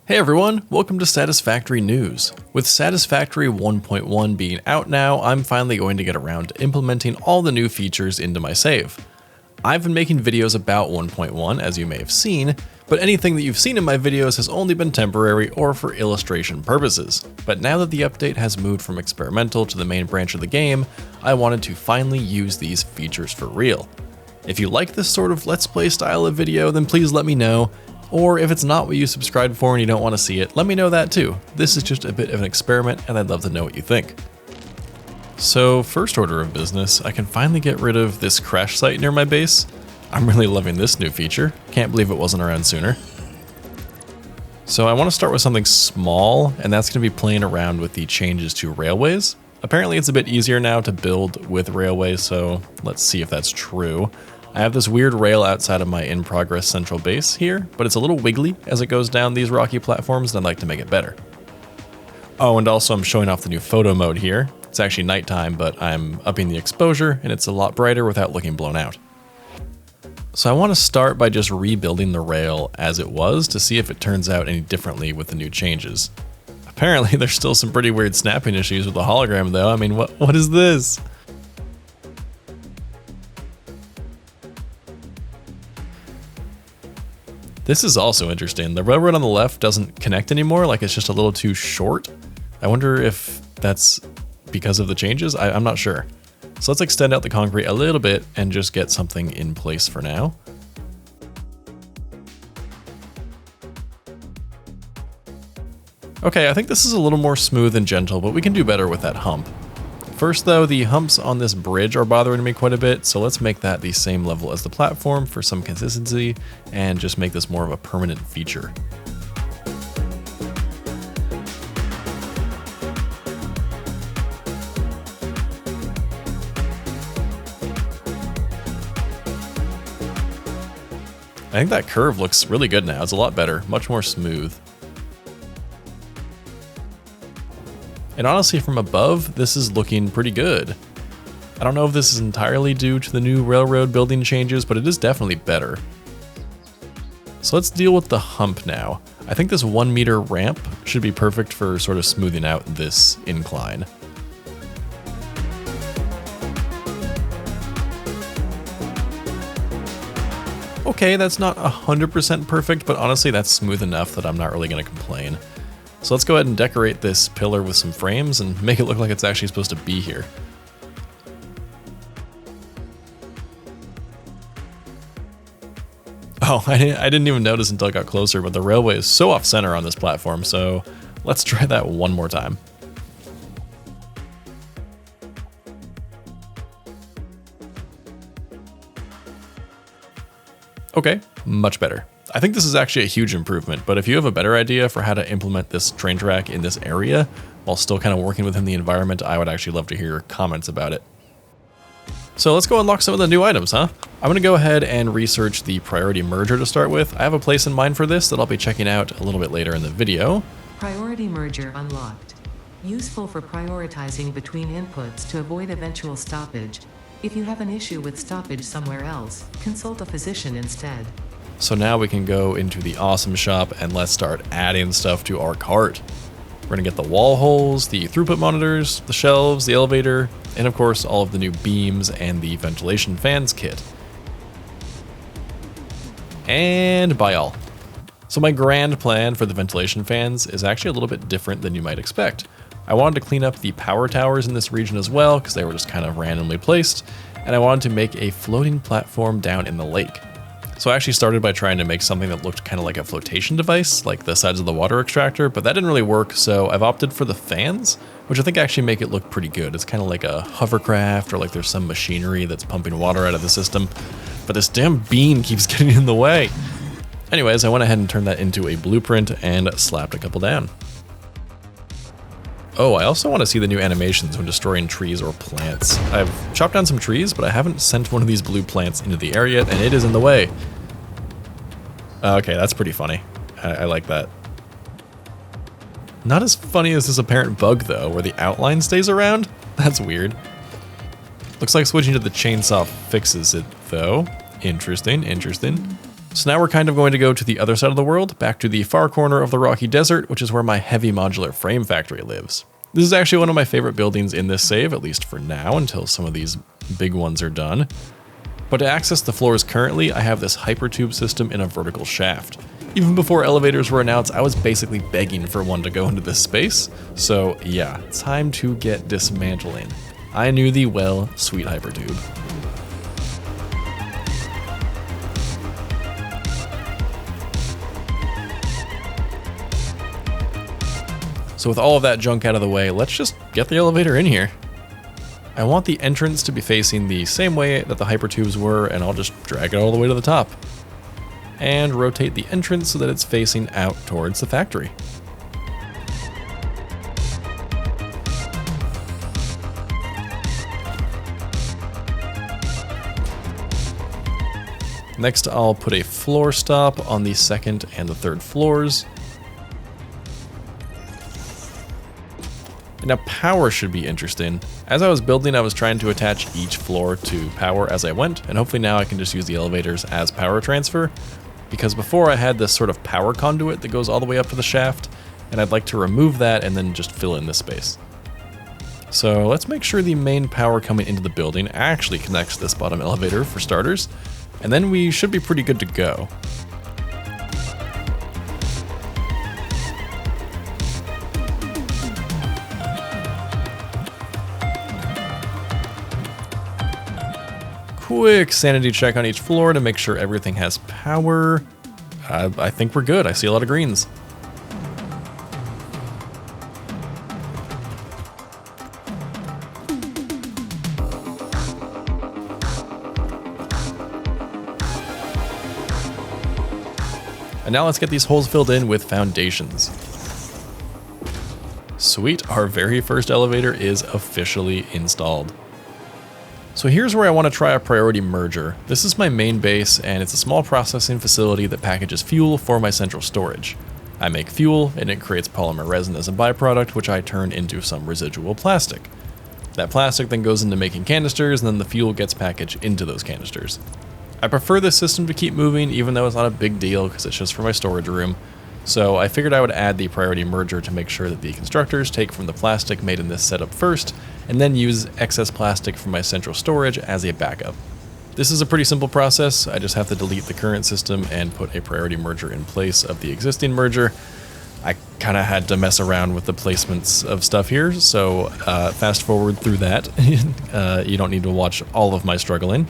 Hey everyone, welcome to Satisfactory News. With Satisfactory 1.1 being out now, I'm finally going to get around to implementing all the new features into my save. I've been making videos about 1.1, as you may have seen, but anything that you've seen in my videos has only been temporary or for illustration purposes. But now that the update has moved from experimental to the main branch of the game, I wanted to finally use these features for real. If you like this sort of Let's Play style of video, then please let me know. Or if it's not what you subscribed for and you don't want to see it, let me know that too. This is just a bit of an experiment and I'd love to know what you think. So first order of business, I can finally get rid of this crash site near my base. I'm really loving this new feature. Can't believe it wasn't around sooner. So I want to start with something small, and that's going to be playing around with the changes to railways. Apparently it's a bit easier now to build with railways, so let's see if that's true. I have this weird rail outside of my in-progress central base here, but it's a little wiggly as it goes down these rocky platforms, and I'd like to make it better. Oh, and also I'm showing off the new photo mode here. It's actually nighttime, but I'm upping the exposure, and it's a lot brighter without looking blown out. So I want to start by just rebuilding the rail as it was to see if it turns out any differently with the new changes. Apparently there's still some pretty weird snapping issues with the hologram though. I mean, what is this? This is also interesting. The railroad on the left doesn't connect anymore, like it's just a little too short. I wonder if that's because of the changes? I'm not sure. So let's extend out the concrete a little bit and just get something in place for now. Okay, I think this is a little more smooth and gentle, but we can do better with that hump. First though, the humps on this bridge are bothering me quite a bit, so let's make that the same level as the platform for some consistency and just make this more of a permanent feature. I think that curve looks really good now. It's a lot better, much more smooth. And honestly, from above, this is looking pretty good. I don't know if this is entirely due to the new railroad building changes, but it is definitely better. So let's deal with the hump now. I think this 1 meter ramp should be perfect for sort of smoothing out this incline. Okay, that's not 100% perfect, but honestly that's smooth enough that I'm not really going to complain. So let's go ahead and decorate this pillar with some frames and make it look like it's actually supposed to be here. Oh, I didn't even notice until I got closer, but the railway is so off center on this platform, so let's try that one more time. Okay, much better. I think this is actually a huge improvement, but if you have a better idea for how to implement this train track in this area while still kind of working within the environment, I would actually love to hear your comments about it. So let's go unlock some of the new items, huh? I'm gonna go ahead and research the priority merger to start with. I have a place in mind for this that I'll be checking out a little bit later in the video. Priority merger unlocked. Useful for prioritizing between inputs to avoid eventual stoppage. If you have an issue with stoppage somewhere else, consult a physician instead. So now we can go into the awesome shop and let's start adding stuff to our cart. We're gonna get the wall holes, the throughput monitors, the shelves, the elevator, and of course all of the new beams and the ventilation fans kit. And buy all. So my grand plan for the ventilation fans is actually a little bit different than you might expect. I wanted to clean up the power towers in this region as well because they were just kind of randomly placed, and I wanted to make a floating platform down in the lake. So I actually started by trying to make something that looked kind of like a flotation device, like the sides of the water extractor, but that didn't really work, so I've opted for the fans, which I think actually make it look pretty good. It's kind of like a hovercraft, or like there's some machinery that's pumping water out of the system, but this damn beam keeps getting in the way. Anyways, I went ahead and turned that into a blueprint and slapped a couple down. Oh, I also want to see the new animations when destroying trees or plants. I've chopped down some trees, but I haven't sent one of these blue plants into the area, and it is in the way. Okay, that's pretty funny. I like that. Not as funny as this apparent bug, though, where the outline stays around. That's weird. Looks like switching to the chainsaw fixes it, though. Interesting, interesting. So now we're kind of going to go to the other side of the world, back to the far corner of the rocky desert, which is where my heavy modular frame factory lives. This is actually one of my favorite buildings in this save, at least for now, until some of these big ones are done. But to access the floors currently, I have this hypertube system in a vertical shaft. Even before elevators were announced, I was basically begging for one to go into this space. So yeah, time to get dismantling. I knew thee well, sweet hypertube. So with all of that junk out of the way, let's just get the elevator in here. I want the entrance to be facing the same way that the hypertubes were, and I'll just drag it all the way to the top. And rotate the entrance so that it's facing out towards the factory. Next, I'll put a floor stop on the second and the third floors. Now power should be interesting. As I was building, I was trying to attach each floor to power as I went, and hopefully now I can just use the elevators as power transfer, because before I had this sort of power conduit that goes all the way up to the shaft, and I'd like to remove that and then just fill in this space. So let's make sure the main power coming into the building actually connects this bottom elevator for starters, and then we should be pretty good to go. Quick sanity check on each floor to make sure everything has power. I think we're good. I see a lot of greens. And now let's get these holes filled in with foundations. Sweet, our very first elevator is officially installed. So here's where I want to try a priority merger. This is my main base, and it's a small processing facility that packages fuel for my central storage. I make fuel, and it creates polymer resin as a byproduct, which I turn into some residual plastic. That plastic then goes into making canisters, and then the fuel gets packaged into those canisters. I prefer this system to keep moving, even though it's not a big deal because it's just for my storage room. So I figured I would add the priority merger to make sure that the constructors take from the plastic made in this setup first, and then use excess plastic from my central storage as a backup. This is a pretty simple process. I just have to delete the current system and put a priority merger in place of the existing merger. I kind of had to mess around with the placements of stuff here, so fast forward through that. You don't need to watch all of my struggling.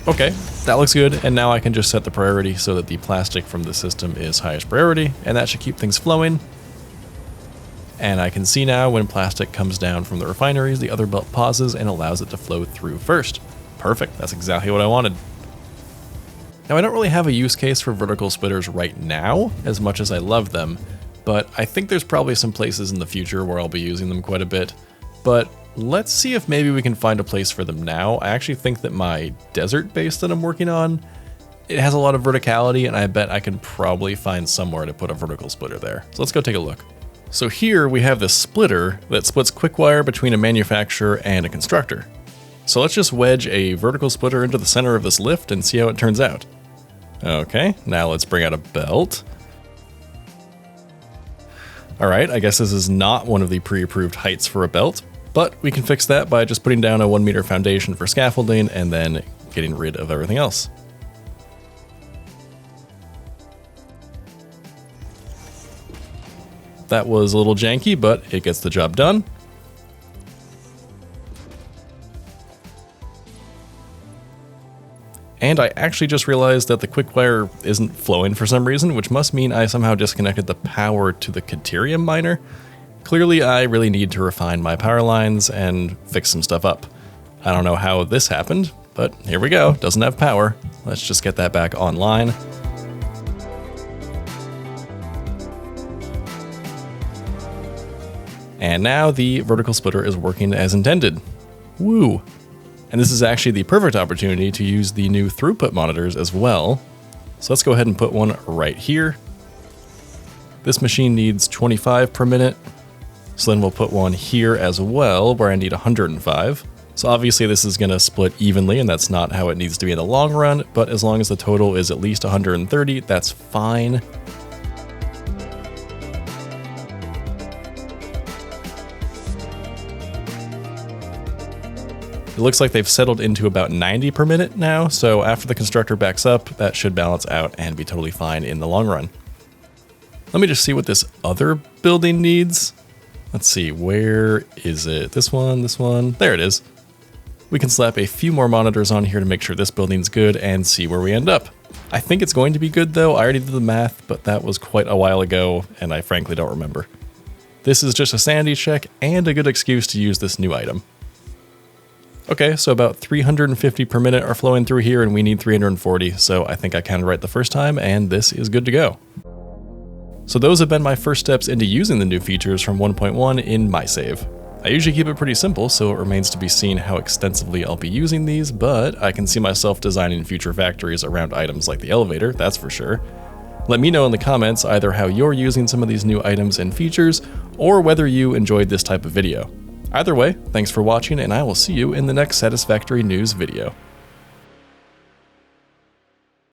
Okay, that looks good, and now I can just set the priority so that the plastic from the system is highest priority, and that should keep things flowing. And I can see now when plastic comes down from the refineries, the other belt pauses and allows it to flow through first. Perfect, that's exactly what I wanted. Now I don't really have a use case for vertical splitters right now, as much as I love them, but I think there's probably some places in the future where I'll be using them quite a bit. But let's see if maybe we can find a place for them now. I actually think that my desert base that I'm working on, it has a lot of verticality, and I bet I can probably find somewhere to put a vertical splitter there. So let's go take a look. So here we have this splitter that splits quick wire between a manufacturer and a constructor. So let's just wedge a vertical splitter into the center of this lift and see how it turns out. Okay, now let's bring out a belt. Alright, I guess this is not one of the pre-approved heights for a belt, but we can fix that by just putting down a 1 meter foundation for scaffolding and then getting rid of everything else. That was a little janky, but it gets the job done. And I actually just realized that the quick wire isn't flowing for some reason, which must mean I somehow disconnected the power to the Caterium miner. Clearly, I really need to refine my power lines and fix some stuff up. I don't know how this happened, but here we go. Doesn't have power. Let's just get that back online. And now the vertical splitter is working as intended. Woo! And this is actually the perfect opportunity to use the new throughput monitors as well. So let's go ahead and put one right here. This machine needs 25 per minute. So then we'll put one here as well, where I need 105. So obviously this is going to split evenly, and that's not how it needs to be in the long run, but as long as the total is at least 130, that's fine. It looks like they've settled into about 90 per minute now, so after the constructor backs up, that should balance out and be totally fine in the long run. Let me just see what this other building needs. Let's see, where is it? This one, there it is. We can slap a few more monitors on here to make sure this building's good and see where we end up. I think it's going to be good though. I already did the math, but that was quite a while ago, and I frankly don't remember. This is just a sanity check and a good excuse to use this new item. Okay, so about 350 per minute are flowing through here, and we need 340, so I think I counted right the first time, and this is good to go. So those have been my first steps into using the new features from 1.1 in my save. I usually keep it pretty simple, so it remains to be seen how extensively I'll be using these, but I can see myself designing future factories around items like the elevator, that's for sure. Let me know in the comments either how you're using some of these new items and features, or whether you enjoyed this type of video. Either way, thanks for watching, and I will see you in the next Satisfactory News video.